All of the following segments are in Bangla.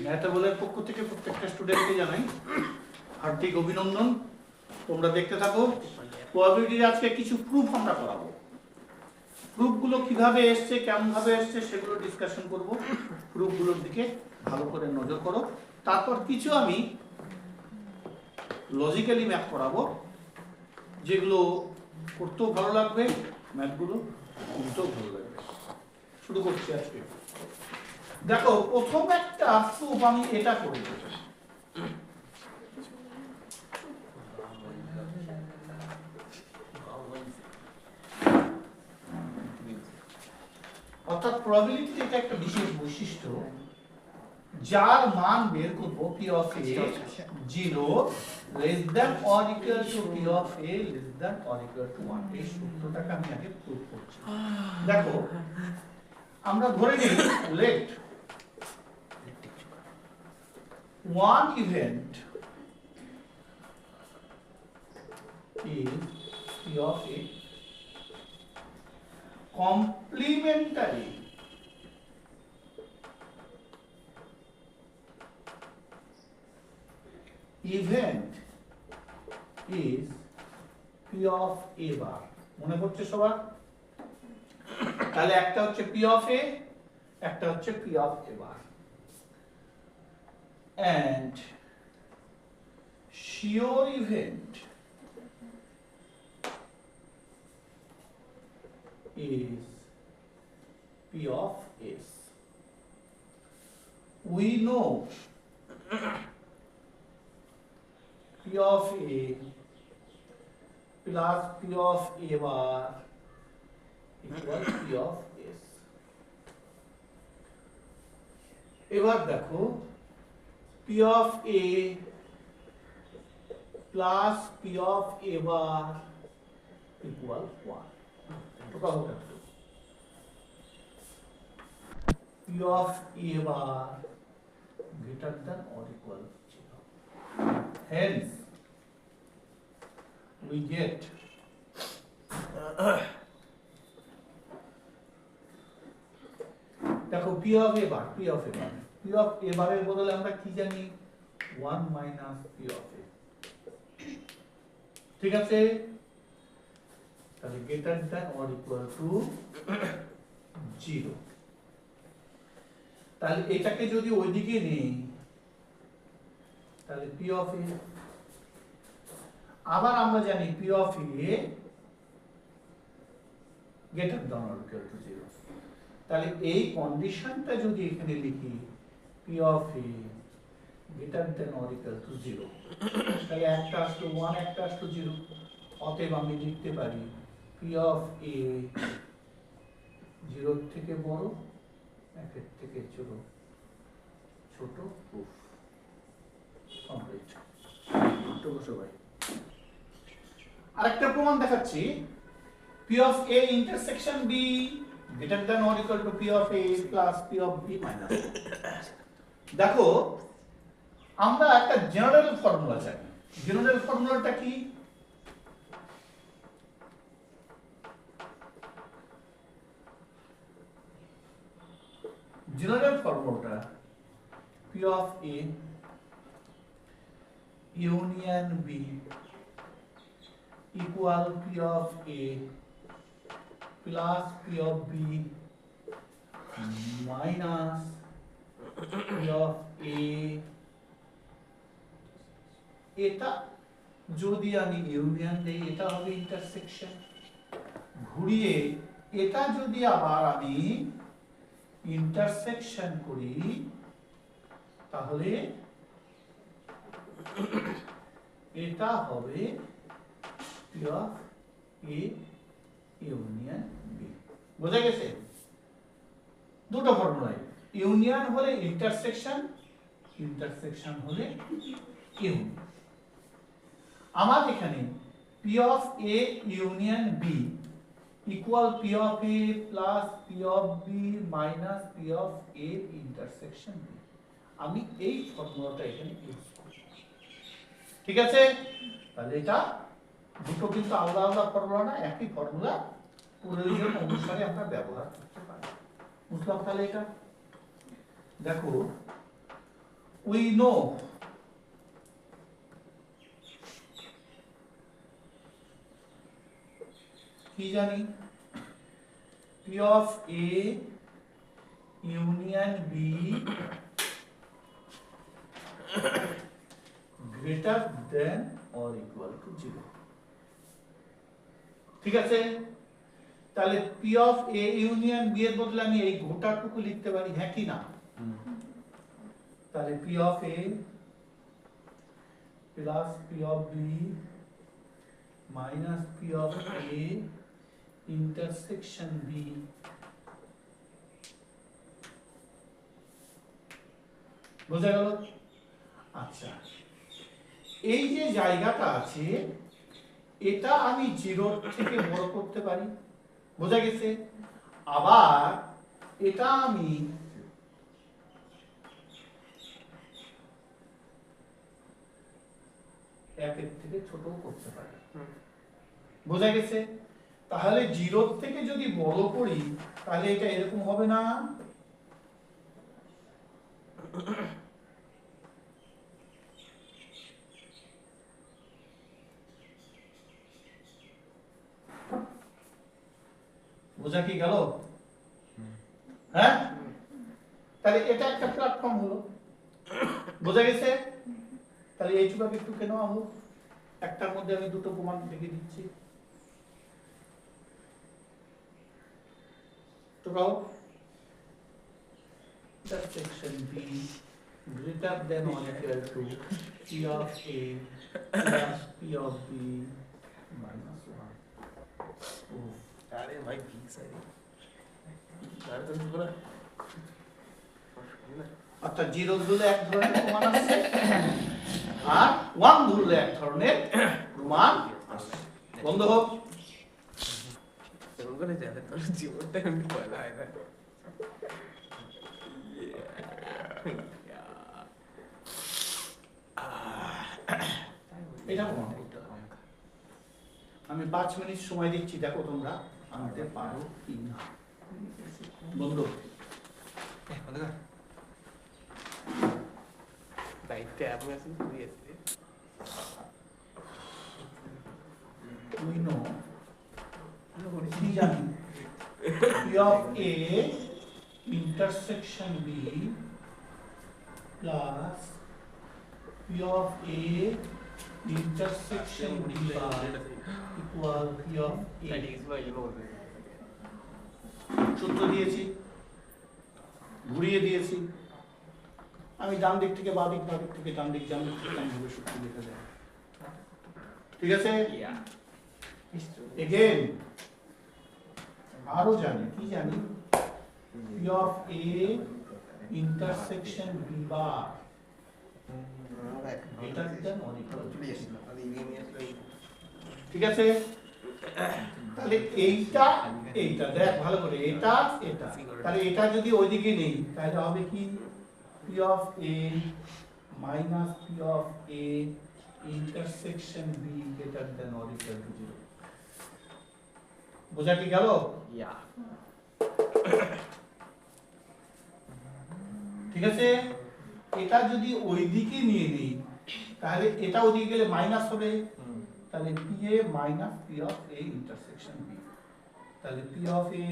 ম্যাথেবলের পক্ষ থেকে প্রত্যেকটা স্টুডেন্টকে জানাই হার্দিক অভিনন্দন। তোমরা দেখতে থাকো। প্রবাবিলিটির আজকে কিছু প্রুফ আমরা করাবো। প্রুফগুলো কিভাবে এসছে, কেমন ভাবে এসছে সেগুলো ডিসকাশন করব। প্রুফগুলোর দিকে ভালো করে নজর করো। তারপর কিছু আমি লজিক্যালি ম্যাথ করাবো, যেগুলো করতেও ভালো লাগবে, ম্যাথগুলো করতেও ভালো লাগবে। শুরু করছি আজকে। দেখো, প্রথম একটা প্রুফ আমি এটা করে দেব। অর্থাৎ প্রবাবিলিটি এটা একটা বিশেষ বৈশিষ্ট্য, যার মান বের করব p of a 0 less than or equal to p of a less than or equal to 1। এই সূত্রটাকে আমি আগে প্রুফ করছি। দেখো, আমরা ধরে নিই let one event is p of a complementary event is p of a bar। মনে পড়ছে সবার? তাহলে একটা হচ্ছে p of a, একটা হচ্ছে p of a bar, and sure event is p of s। We know p of a plus p of a bar equals p of s। এবার দেখো, p of a plus p of a bar equals 1। p of a bar greater than or equal to 0। Hence, we get দেখো p of a bar, p of a bar, p of a bar এর বদলে আমরা কি জানি? 1 minus p of a। ঠিক আছে? তাহলে greater than or equal to 0। তাহলে এটাকে যদি ওইদিকে নেই, তাহলে p of a, আবার আমরা জানি p of a greater than or equal to 0। তাহলে এই কন্ডিশনটা যদি এখানে লিখি p of a greater than or equal to 0, তাহলে একটা আসলো 1, একটা আসলো 0। অতএব আমি লিখতে পারি p of a 0 থেকে বড়, 1 এর থেকে ছোট। Proof complete. তো সবাই আরেকটা প্রমাণ দেখাচ্ছি। p of a intersection b greater than or equal to p of a plus p of b minus 1। দেখো, আমরা একটা জেনারেল ফর্মুলা জানি। জেনারেল ফর্মুলাটা কি? জেনারেল ফর্মুলাটা p of a union b equal p of a plus p of b minus p of a। এটা যদি আমি ইউনিয়ন দেই, এটা হবে ইন্টারসেকশন। ঘুরিয়ে এটা যদি আবার আমি ইন্টারসেকশন করি, তাহলে এটা হবে p of a union b। বোঝা গেছে? দুটো ফর্মুলাই, ইউনিয়ন হলে ইন্টারসেকশন, ইন্টারসেকশন হলে ইউনিয়ন। আমার এখানে p of a union b equal p of a plus p of b minus p of a intersection b। আমি এই ফর্মুলাটা এখানে ইউজ করব। ঠিক আছে? তাহলে এটা দুটো কিন্তু আলাদা আলাদা ফর্মুলা না, একই ফর্মুলা, প্রয়োজন অনুসারে আমরা ব্যবহার করতে পারি। বুঝলাম? তাহলে এটা দেখো, we know কি জানি P of A union B greater than or equal to 0 ঠিক আছে তাহলে P of A union B এর বদলে আমি এই গোটাটুকু লিখতে পারি হ্যাঁ কি না তাহলে P of A plus P of B minus P of A intersection B বোঝা গেল আচ্ছা এই যে জায়গাটা আছে এটা আমি 0 থেকে বড় করতে পারি বোঝা গেছে আবার এটা আমি একের থেকে ছোটও করতে পারি বোঝা গেছে তাহলে 0 থেকে যদি বড় করি তাহলে এটা এরকম হবে না বোঝা কি গেল হ্যাঁ তাহলে এটা একটা প্ল্যাটফর্ম হলো বোঝা গেছে তাহলে এইটুকু একটু কেন আলো একটার মধ্যে আমি দুটো প্রমাণ লিখে দিচ্ছি তো গাও intersection B greater than or equal to P of A plus P of B minus 1 अरे भाई ठीक सही यार तो पूरा অর্থাৎ 0 ধরলে এক ধরনের প্রমাণ আসছে আর 1 ধরলে এক ধরনের প্রমাণ আসছে বন্ধ হোক तुमको नहीं जाने तो जीवन टाइम भी पहला है ना এটা প্রমাণ করতে হবে আমি 5 মিনিট সময় দিচ্ছি দেখো তোমরা আনতে পারো কি না বন্ধ दायित्व ॲप में असेल तुम्ही येते we know কি জানি P of A intersection B plus P of A intersection B bar equal P of A that is why you know সূত্র দিয়েছি ঘুরিয়ে দিয়েছি আমি ডান দিক থেকে বাঁ দিক থেকে ডান দিক থেকে ভাবে সূত্র লেখা যায় ঠিক আছে yeah এগেইন আরো জানি কি জানি P of A intersection B bar greater than or equal to 0 ঠিক আছে তাহলে এইটা দেখ ভালো করে এটা তাহলে এটা যদি ওইদিকে নেই তাহলে হবে কি P of A minus P of A intersection B greater than or equal to 0 বোঝা কি গেল yeah ঠিক আছে এটা যদি ওইদিকে নিয়ে নেই তাহলে এটা ওইদিকে গেলে মাইনাস হবে তাহলে PA minus P of A intersection B তাহলে P of A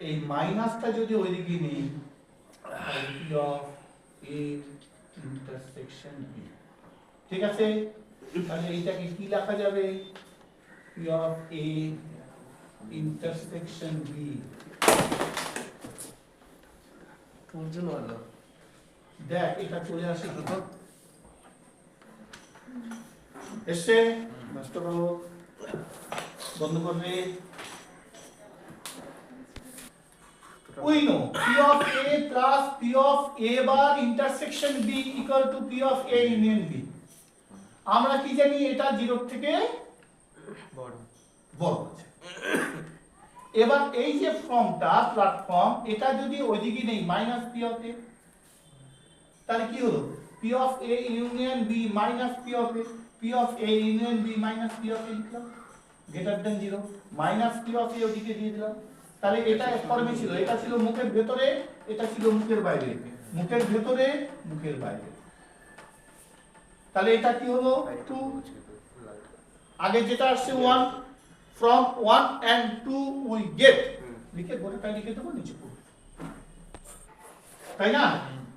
এই মাইনাসটা যদি ওইদিকে নেই তাহলে P of A intersection B ঠিক আছে তাহলে এইটাকে কি লেখা যাবে P of A intersection B তোর জন্য ভালো দেখ এটা চলে আসে তো এসে নষ্ট করো বন্ধ করবে we know P of A plus P of A bar intersection B equal to P of A union B আমরা কি জানি এটা 0 থেকে বড় আছে এবার এই যে ফর্মটা প্ল্যাটফর্ম এটা যদি ওইদিকে নেই মাইনাস P of A তাহলে কি হলো P of A union B minus P of A P of A union B minus P of A লিখলাম greater than 0 minus P of A ওদিকে দিয়ে দিলাম তাহলে এটা ফর্মে ছিল এটা ছিল মুখের ভেতরে এটা ছিল মুখের বাইরে মুখের ভেতরে মুখের বাইরে। তাহলে এটা কি হলো 2, আগে যেটা আসছে 1, from 1 and 2 we get, লিখে গোটাটা লিখে দেবো নিচে পড়বে, তাই না?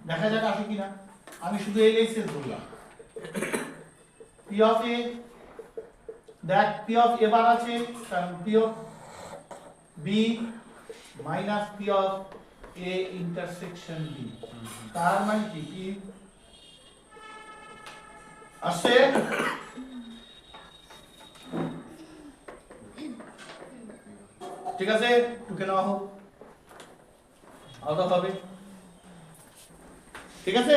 দেখা যাক আসে কিনা। আমি শুধু এই লেসের বললাম p of a, দেখ p of a বার আছে, কারণ p of b minus p of a intersection b, তার মানে কি আসে? ঠিক আছে, টুকে নেওয়া হোক, আলাদা হবে। ঠিক আছে,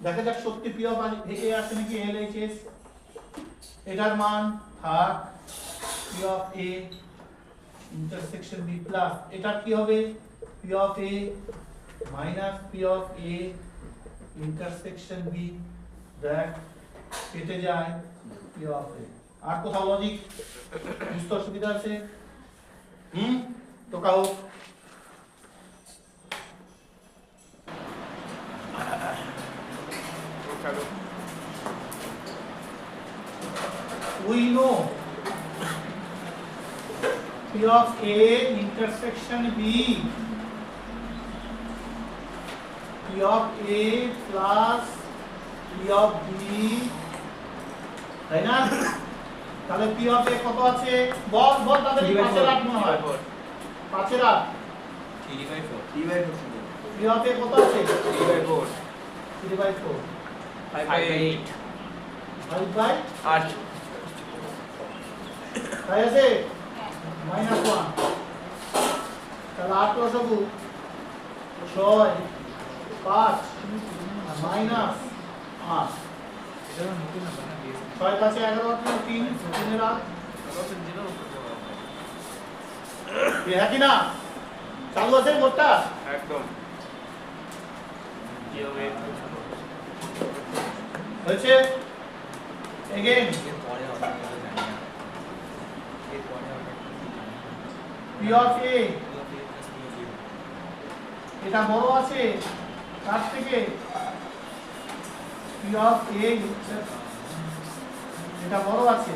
দেখা যাক সত্যি পি অফ এ আছে নাকি এলএইচএস। এটার মান থাক P of A intersection B plus এটা কি হবে P of A minus P of A intersection B, দেখ কেটে যায় পি অফ এ। আর কোথাও লজিক বুঝতে অসুবিধা আছে? তো কাও we know P of A intersection B, P of A plus P of B, তাই না? তাহলে P of A কত আছে? বল তাদের 5/8 মনে হয়, 5/8 3/4 P of A কত আছে? 3/4 3/4 5/8 5/8 তাই আছে -1, তাহলে 8 লসাগু 6 5 -8, 6 কাছে 11 3 3 এর 8 হ্যাঁ কি না? চালু আছে বোর্ডটা একদম হয়েছে। এগেইন P of A এটা বড় আছে তার থেকে P of A এটা বড় আছে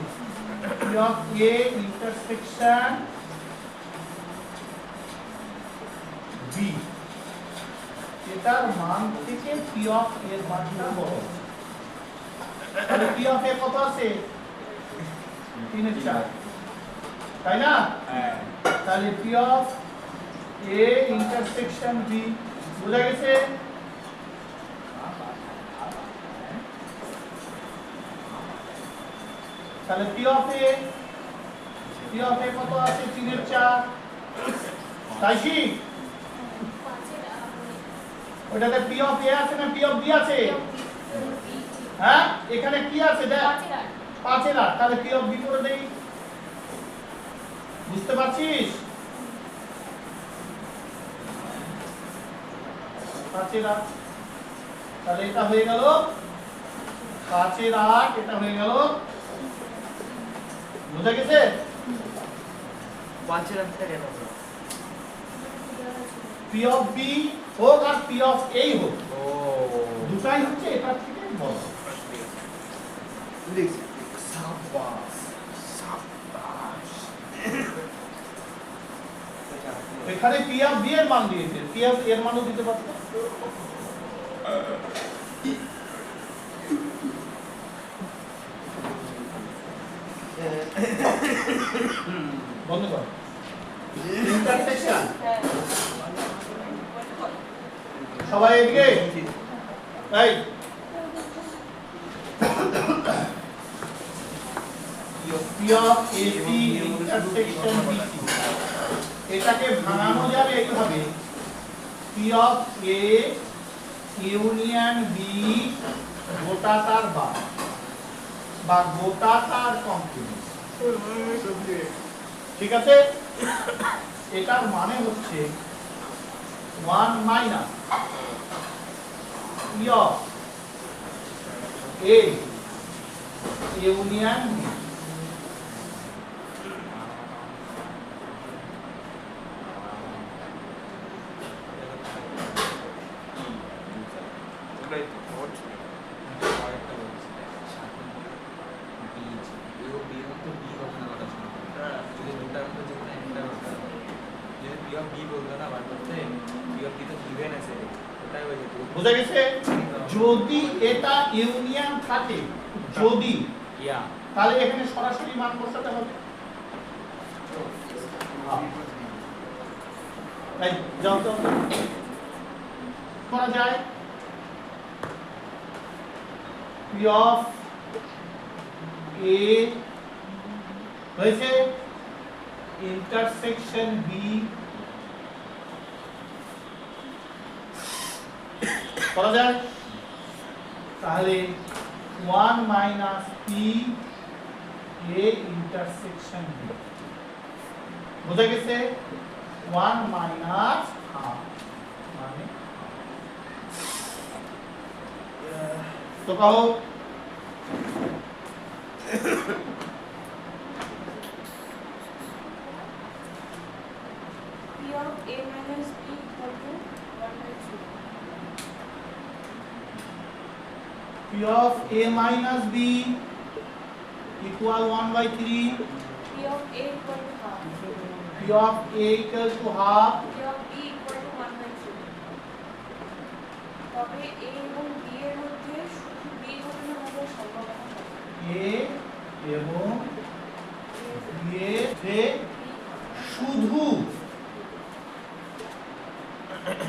P of A intersection B, এটার মান থেকে P of A এর মানটা বড়। তাহলে P of A কত আছে? 3/4, তাই না? হ্যাঁ তাহলে P of A intersection B বোঝা গেছে? তাহলে P of A কত আছে? 3/4, তাই কি? ওটাতে P of A আছে না P of B আছে? হ্যাঁ, এখানে কি আছে দেখ 5/8, তাহলে P of B করে দেই। বুঝতে পারছিস? 5/8, তাহলে এটা হয়ে গেল 5/8, এটা হয়ে গেল, বুঝা গেছে? 5/8 কেন হলো? P of B হোক আর P of A হোক, ও দুটাই হচ্ছে এটার থেকে বড়। লিখছি সাবাস সাবাস এখানে P of B এর মান দিয়েছে, P of A এর মানও দিতে পারতো। বন্ধ কর ইন্টারসেকশন। সবাই এদিকে এই P of AC intersection BC, এটাকে ভাঙানো যাবে এইভাবে P of A union B গোটা তার বার বা গোটা তার কমপ্লিমেন্ট। ঠিক আছে, এটার মানে হচ্ছে 1 minus P of A union B, ওটাই তো আরেকটা বলছি বি তো বি হবে না কথা শুনো যদি দুটার মধ্যে যে কোনো একটা করতে হবে যদি পি অফ বি বলতো না বার করতে পি অফ বি তো গিভেন আছে ওটাই হয়ে যেত বুঝা গেছে যদি এটা ইউনিয়ন থাকে যদি ইয়া তাহলে এখানে সরাসরি মান বসাতে হবে এই যাও তো করা যায় P of A হয়েছে ইন্টারসেকশন B করা যায় তাহলে 1 minus P A intersection B বুঝা গেছে 1 মাইনাস হাফ মানে তো কहो P of A minus B equal to 1 by 2. P of A minus B equal 1 by 3 P of A equal to half. P of A equal to half P of B equal to 1 by 2. তবে A এবং B এর মধ্যে শুধু B ঘটনা হওয়ার সম্ভাবনা থাকে। A এবং B এর যে শুধু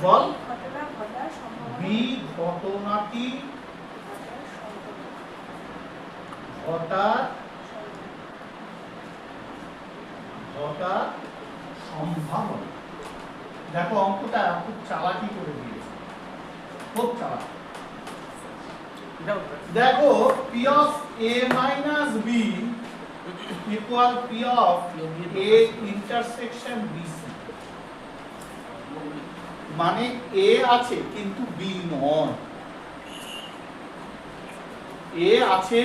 বল B ঘটনা ঘটার সম্ভাবনা B ঘটনাটি ঘটার ঘটার সম্ভাবনা দেখো অঙ্কটা খুব চালাকি করে দিয়েছে খুব চালাক দেখো P of A minus B equal P of A intersection BC মানে A আছে কিন্তু B নয় A আছে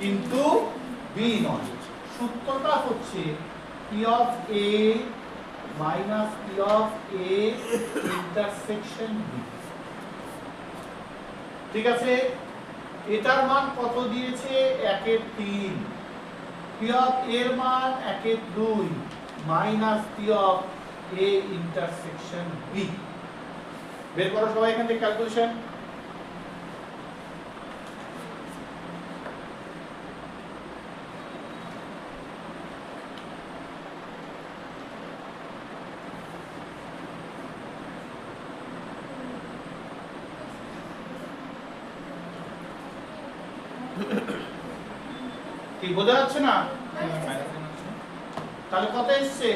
কিন্তু B নয় সূত্রটা হচ্ছে P of A minus P of A intersection B ঠিক আছে এটার মান কত দিয়েছে 1 এর 3 P of A এর মান 1 এর 2 minus P of A intersection B বের করো সবাই এখান থেকে ক্যালকুলেশন কি বোঝা যাচ্ছে না তাহলে কত এসছে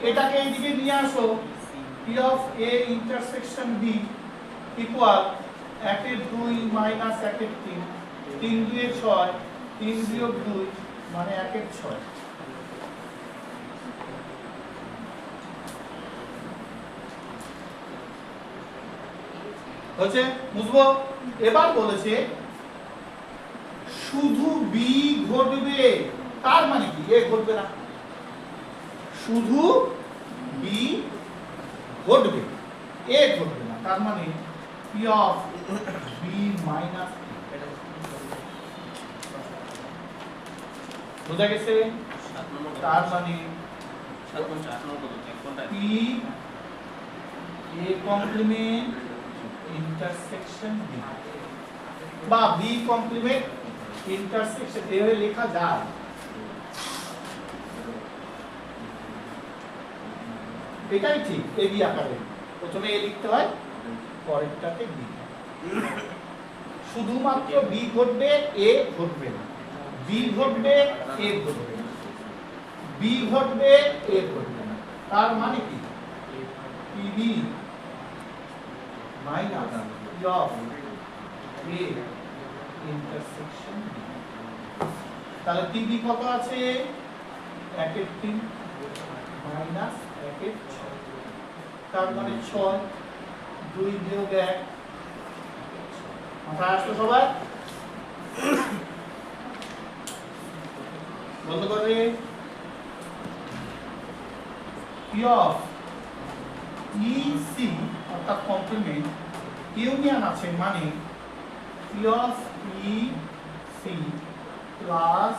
এটাকে এইদিকে নিয়ে আসো P of A intersection B equal 1 এর 2 মাইনাস 1 এর 3 3 2 এর 6 3 বিয়োগ 2 মানে 1 এর 6 হচ্ছে বুঝবো এবার বলেছে শুধু B ঘটবে তার মানে কি A ঘটবে না শুধু B ঘটবে A ঘটবে না তার মানে P of B minus বুঝা গেছে তার মানে P A complement intersection B বা B complement intersection এভাবে লেখা যায় এটাই ঠিক এ বি আকারে প্রথমে এ লিখতে হয় পরেরটাতে বি শুধুমাত্র বি ঘটবে এ ঘটবে না বি ঘটবে এ ঘটবে না বি ঘটবে এ ঘটবে না তার মানে কি PB minus P of A intersection B তাহলে পিবি কত আছে 1 এর 3 মাইনাস 1 এর 6 তার মানে 6 2 বিয়োগ 1 মাথায় আসলো সবাই বলতে পারবে P of EC অর্থাৎ কমপ্লিমেন্ট ইউনিয়ন আছে মানে P of E C plus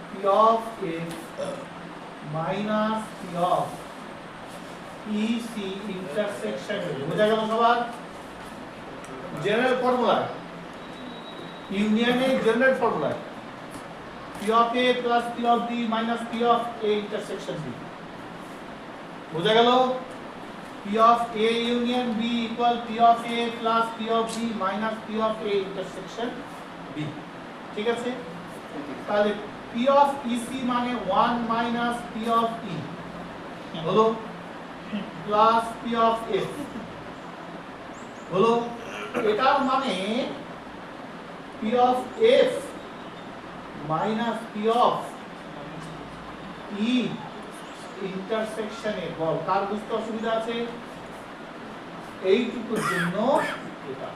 P of F minus P of E C intersection বোঝা গেল সবার জেনারেল ফর্মুলা ইউনিয়নের general formula P of A plus P of B minus P of A intersection B বোঝা গেল P of A union B equal P of A plus P of B minus P of A intersection B ঠিক আছে তাহলে P of EC মানে 1 minus P of E হলো plus P of F হলো এটার মানে P of F minus P of E ইন্টারসেকশনে বল কার বুঝতে অসুবিধা আছে এইটুকুর জন্য এটা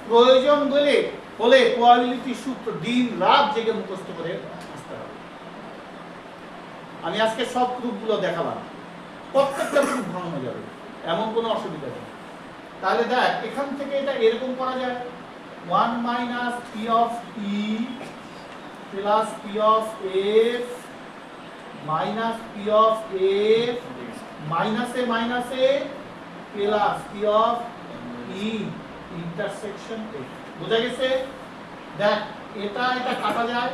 প্রয়োজন বলে প্রবাবিলিটি সূত্র দিন রাত জেগে মুখস্থ করে আসতে হবে আমি আজকে সব প্রুফগুলো দেখালাম প্রত্যেকটা প্রুফ ভাঙানো যাবে এমন কোনো অসুবিধা নেই তাহলে দেখ এখান থেকে এটা এরকম করা যায় 1 minus P of E plus P of F minus P of F minus A plus P of E intersection A বুঝা গেছে দেখ এটা কাটা যায়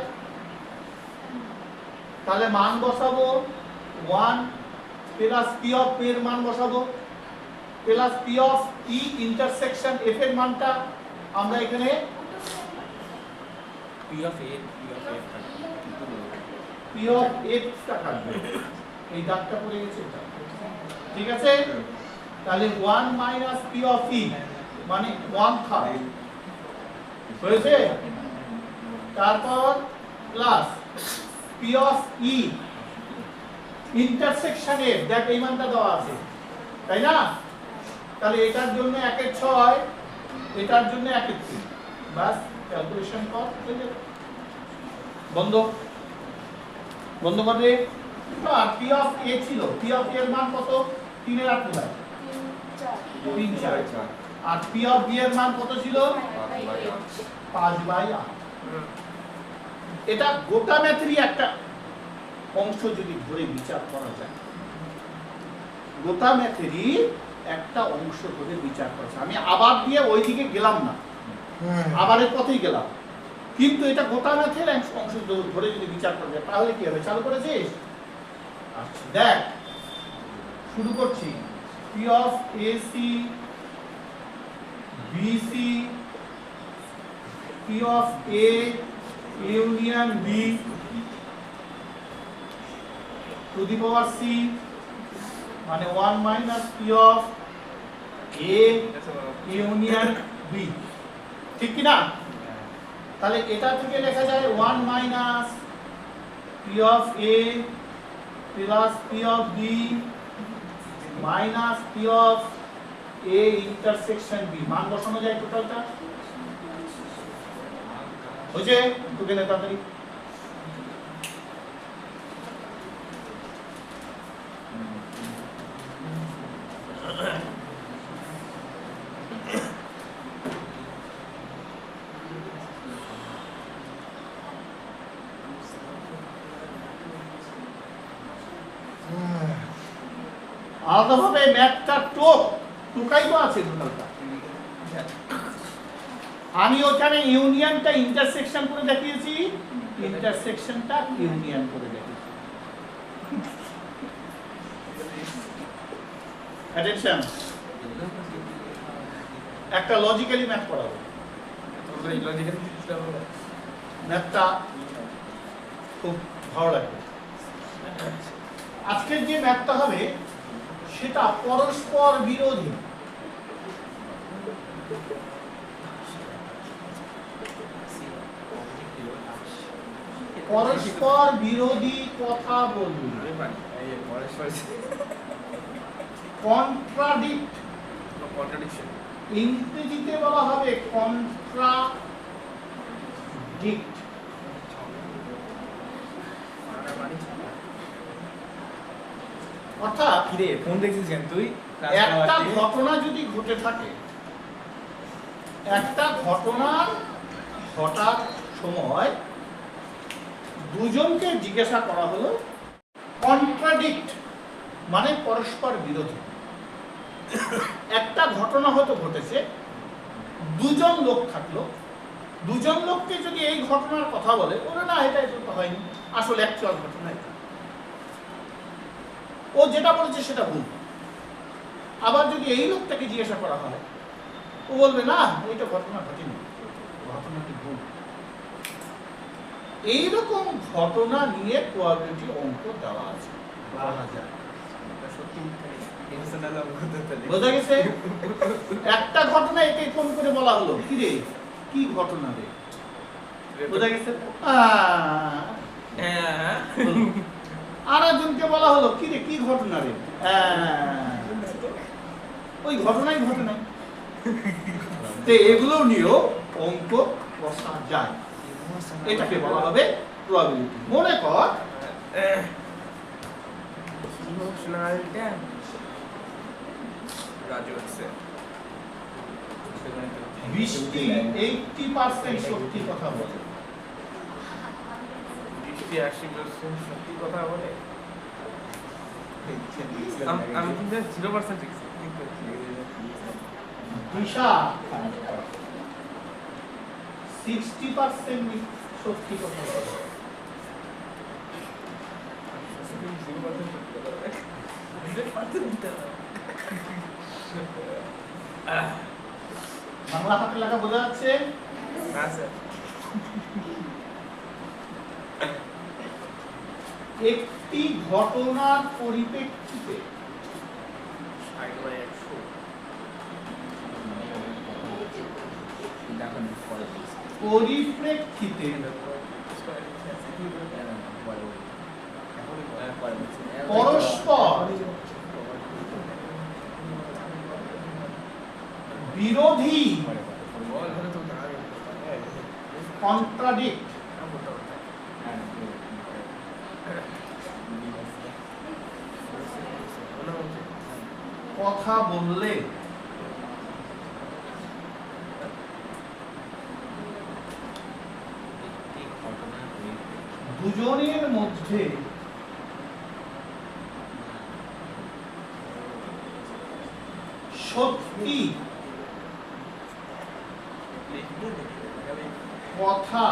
তাহলে মান বসাবো 1 plus P of A এর মান বসাবো plus P of E intersection F এর মানটা আমরা এখানে P of A P of X টা কাটবে এই দাগটা পড়ে গেছে এটা ঠিক আছে তাহলে 1 minus P of E মানে 1/3 হয়েছে তারপর plus P of E intersection A দেখ এই মানটা দেওয়া আছে তাই না তাহলে এটার জন্য 1/6 এটার জন্য 1/3 বাস ক্যালকুলেশন কর হয়ে যাবে বন্ধ করে আর P of A ছিল P of A এর মান কত 3 এর 8 হয় 3/4 আর P of B এর মান কত ছিল 5/8 এটা গোটা ম্যাথেরই একটা অংশ যদি ধরে বিচার করা যায় গোটা ম্যাথেরই একটা অংশ ধরে বিচার করা যায় আমি আবার দিয়ে ওইদিকে গেলাম না আবারের পথেই গেলাম কিন্তু এটা গোটা ম্যাথের অংশ ধরে যদি বিচার করা যায় তাহলে কি হবে চালু করেছিস আচ্ছা দেখ শুরু করছি P of AC BC P of A union B to the power C মানে 1 minus P of A union B ঠিক কি না তাহলে এটা থেকে লেখা যায় 1 minus P of A plus P of B minus P of A intersection B মান বসানো যায় টোটালটা হয়েছে তোকে না তাড়াতাড়ি আলাদাভাবে ম্যাথটা টোকাই তো আছে টোটালটা আমি ওখানে ইউনিয়নটা ইন্টারসেকশন করে দেখিয়েছি ইন্টারসেকশনটা ইউনিয়ন করে দেখিয়েছি অ্যাটেনশন একটা লজিক্যালি ম্যাথ করাবো ম্যাথটা খুব ভালো লাগবে আজকের যে ম্যাথটা হবে সেটা পরস্পর বিরোধী পরস্পর বিরোধী কথা বলবি কন্ট্রাডিকশন ইংরেজিতে বলা হবে কন্ট্রাডিক্ট অর্থাৎ কি রে ফোন দেখছিস কেন তুই একটা ঘটনা যদি ঘটে থাকে একটা ঘটনা ঘটার সময় দুজনকে জিজ্ঞাসা করা হলো, কন্ট্রাডিক্ট মানে পরস্পর বিরোধী। একটা ঘটনা হয়তো ঘটেছে, দুজন লোক থাকলো, দুজন লোককে যদি এই ঘটনার কথা বলে, ওরা না এটা তো হয়নি, আসলে অ্যাকচুয়াল ঘটনা এটা, ও যেটা বলেছে সেটা ভুল। আবার যদি এই লোকটাকে জিজ্ঞাসা করা হয়, ও বলবে না এইটা ঘটনা ঘটেনি, ঘটনাটি ভুল। এইরকম ঘটনা নিয়ে প্রবাবিলিটি অঙ্ক দেওয়া আছে, বলা যায়। বোঝা গেছে? একটা ঘটনা একে ফোন করে বলা হলো, কি রে কি ঘটনা রে, বোঝা গেছে? আর একজনকে বলা হলো, কি রে কি ঘটনা রে, ওই ঘটনাই ঘটনা। তো এগুলো নিয়েও অঙ্ক বসা যায়, এটাকে বলা হবে প্রবাবিলিটি। মনে কর বৃষ্টি 80% সত্যি কথা বলে, 80% সত্যি কথা বলে। আমি কিন্তু 0% লিখছি। দিশা 60% সত্যি কথা বলে। বাংলা হাতে লেখা বোঝা যাচ্ছে? না স্যার। একটি ঘটনার পরিপ্রেক্ষিতে পরস্পর বিরোধী কন্ট্রাডিক্ট কথা বললে দুজনের মধ্যে সত্যি কথা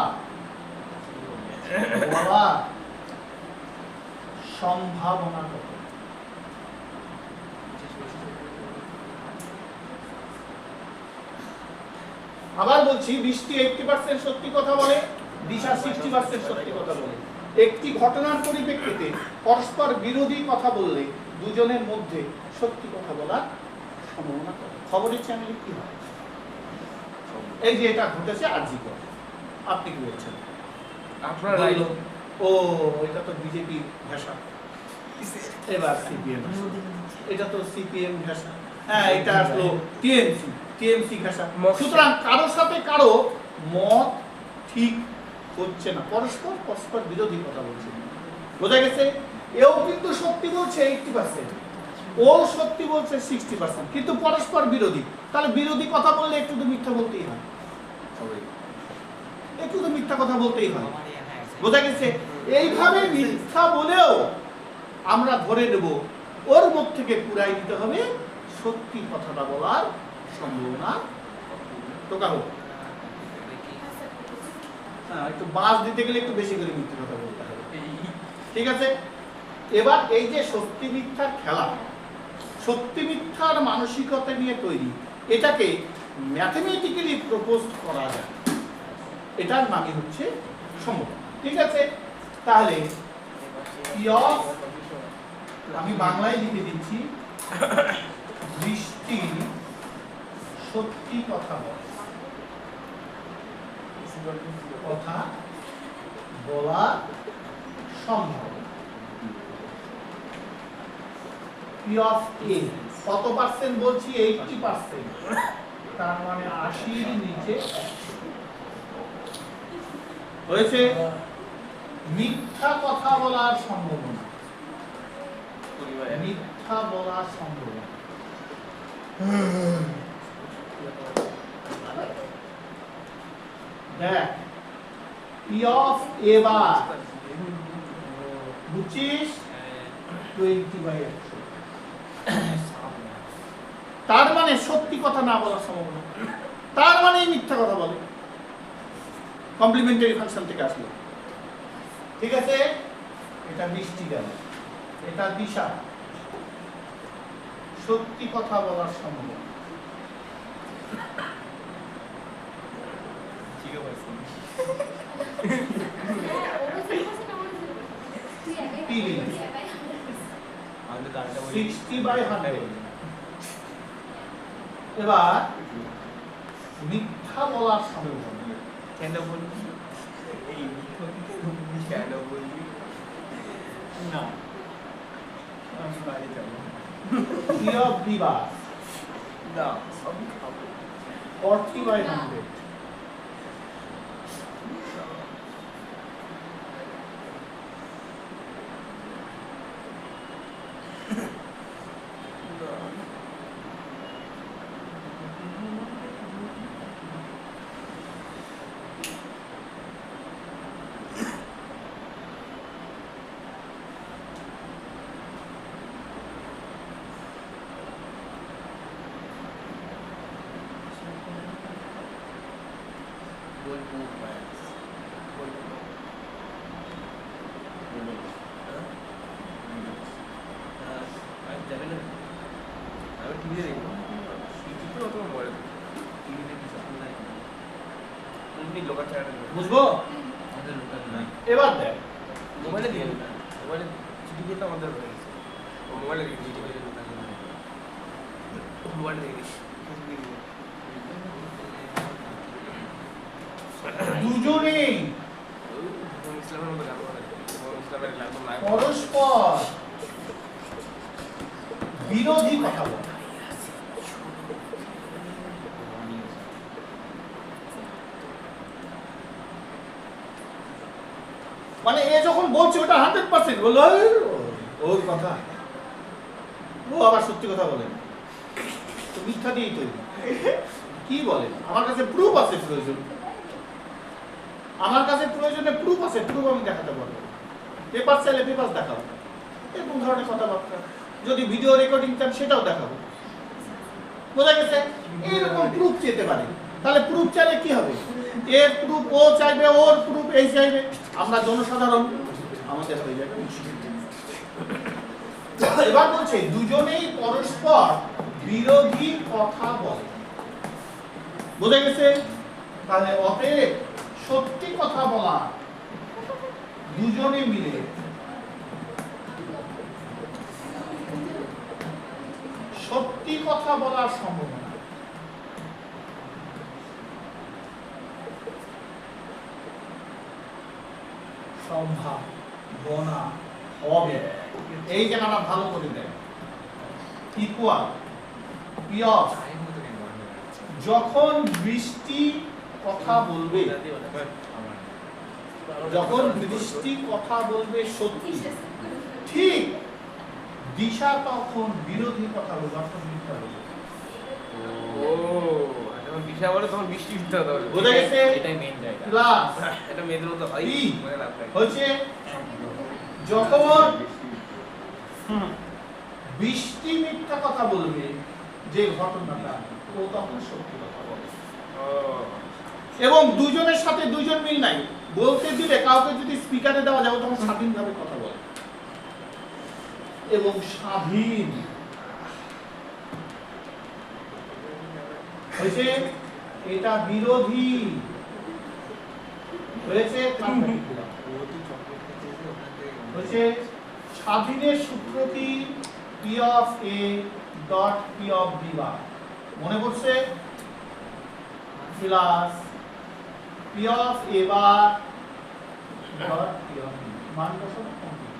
বলার সম্ভাবনা কত? আবার বলছি, বৃষ্টি 80% সত্যি কথা বলে, দিশা 60% সত্যি কথা বলে। একটি ঘটনার পরিপ্রেক্ষিতে পরস্পর বিরোধী কথা বললে দুজনের মধ্যে সত্যি কথা বলার সম্ভাবনা কত? খবরের চ্যানেলে কি হয়? এই যে এটা ঘটেছে আরজিকর, আপনি কি বলছেন? আপনার ও এটা তো বিজেপি ভাষা, এবার সিপিএম, এটা তো সিপিএম ভাষা, হ্যাঁ এটা আসলো টিএমসি ভাষা। সুতরাং কারোর সাথে কারো মত ঠিক হচ্ছে না, পরস্পর বিরোধী কথা বলছে। বোঝা গেছে? এও কিন্তু সত্যি বলছে 80%, ও সত্যি বলছে 60%, কিন্তু পরস্পর বিরোধী। তাহলে বিরোধী কথা বললে একটু তো মিথ্যা বলতেই হয়, একটু তো মিথ্যা কথা বলতেই হয়। বোঝা গেছে? এইভাবে মিথ্যা বলেও আমরা ধরে নেব ওর মুখ থেকে পুরাই দিতে হবে সত্যি কথাটা বলার সম্ভাবনা টোকা হোক। একটু বাস দিতে গেলে একটু বেশি করে মিথ্যা কথা বলতে হবে, ঠিক আছে? এবার এই যে সত্যি মিথ্যার খেলা, সত্যি মিথ্যার মানসিকতা নিয়ে তৈরি, এটাকে ম্যাথমেটিক্যালি প্রপোজ করা যায়, এটার নামই হচ্ছে সম্ভাবনা। ঠিক আছে? তাহলে আমি বাংলায় লিখে দিচ্ছি, বৃষ্টি সত্যি কথা বলে, কথা বলা সম্ভব। পি অফ এ কত পার্সেন্ট বলছি? 80%, তার মানে 80-র নিচে হয়েছে। মিথ্যা কথা বলার সম্ভাবনা, মিথ্যা বলার সম্ভাবনা দেখ পি অফ এ বার বুঝছিস 20/100 তার মানে সত্যি কথা না বলার সম্ভাবনা, তার মানে মিথ্যা কথা বলে, কমপ্লিমেন্টারি ফাংশন থেকে আসলো। ঠিক আছে, এটা বৃষ্টি গেল, এটা দিশা, সত্যি কথা বলার সম্ভাবনা। আমাদের কার্ডটা 60/100। এবার মিথ্যা বলার সম্ভাবনা। কেন বলবি? এই কেন বলবি? না আমি বাড়ি যাবো পি অফ বি বার না আমি খাবো 40/100। বলবো যাবে না আমি টিভিতে দেখবো টিভিতে অত মোবাইল টিভিতে কিছু নাই তুমি লোকাল চ্যানেল বুঝবো? আমাদের লোকাল নাই এবার দেখ মোবাইলে দিয়ে না মোবাইলে টিভিতে তো আমাদের হয়ে গেছে মোবাইলে দিয়ে টিভিতে লোকাল নাই মোবাইলে দিয়ে দুজনেই ইসলামের মতো গান করে ইসলামের একদম লাইভ পরস্পর বিরোধী কথা বলে। মানে এ যখন বলছে ওটা 100% বলল ওর কথা, ও আবার সত্যি কথা বলে না। তো মিথ্যা দিয়েই তৈরি। কি বলে? আমার কাছে প্রুফ আছে, প্রয়োজন আমার কাছে প্রয়োজনে প্রুফ আছে, প্রুফ আমি দেখাতে পারবো। পেপার চাইলে পেপার দেখাবো, এরকম ধরনের কথাবার্তা। যদি ভিডিও রেকর্ডিং চান সেটাও দেখাবো। বোঝা গেছে? এরকম প্রুফ চেতে পারে। তাহলে প্রুফ চাইলে কি হবে? এর প্রুফ ও চাইবে, ওর প্রুফ এই চাইবে, আমরা জনসাধারণ আমাদের হয়ে যাবে। এবার বলছে দুজনেই পরস্পর বিরোধী কথা বলে। বোঝা গেছে? তাহলে অতএব সত্যি কথা বলা দুজনে মিলে সত্যি কথা বলার সম্ভাবনা সম্ভাবনা হবে। এই জায়গাটা ভালো করে দেয়। ইকুয়াল পি অফ যখন বৃষ্টি কথা বলবে, যখন বৃষ্টি কথা বলবে সত্যি, ঠিক দিশা তখন বিরোধী কথা বলবে, অর্থাৎ মিথ্যা বলবে। ও যখন দিশা বলে তখন বৃষ্টি দিতে হবে। বোঝা গেছে? এটাই মেইন জায়গা। প্লাস এটা মেয়েদের মতো হয় ই মানে লাভ নাই। হচ্ছে যখন বৃষ্টি মিথ্যা কথা বলবে, যে ঘটনাটা, ও তখন সত্যি কথা বলে। ও এবং দুজনের সাথে দুজন মিল নাই, বলতে দিলে কাউকে যদি স্পিকারে দেওয়া যাবে তখন স্বাধীনভাবে কথা বলে এবং স্বাধীন হয়েছে। এটা বিরোধী হয়েছে। হচ্ছে স্বাধীনের সূত্র কি? P of A dot P of B bar. মনে পড়ছে? Plus P of A bar dot P of B. মান বসানো কমপ্লিট।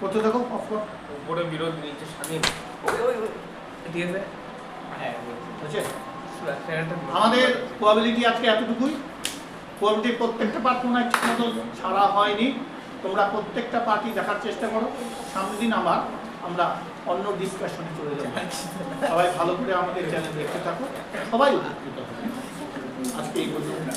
করতে থাকো, অফ কর। উপরে বিরোধ নিচে স্বাধীন। ওই ওই ওই ঠিক আছে। হ্যাঁ বুঝছে? একটা আমাদের প্রবাবিলিটি আজকে এতটুকুই। প্রবাবিলিটি প্রত্যেকটা পার্ট মনে হয় ঠিকমতো ছাড়া হয়নি। তোমরা প্রত্যেকটা পার্টি দেখার চেষ্টা করো। সামনের দিন আবার আমরা অন্য ডিসকাশনে চলে যাব। সবাই ভালো করে আমাদের চ্যানেল দেখতে থাকো, সবাই উপকৃত হবে। আজকে এই পর্যন্ত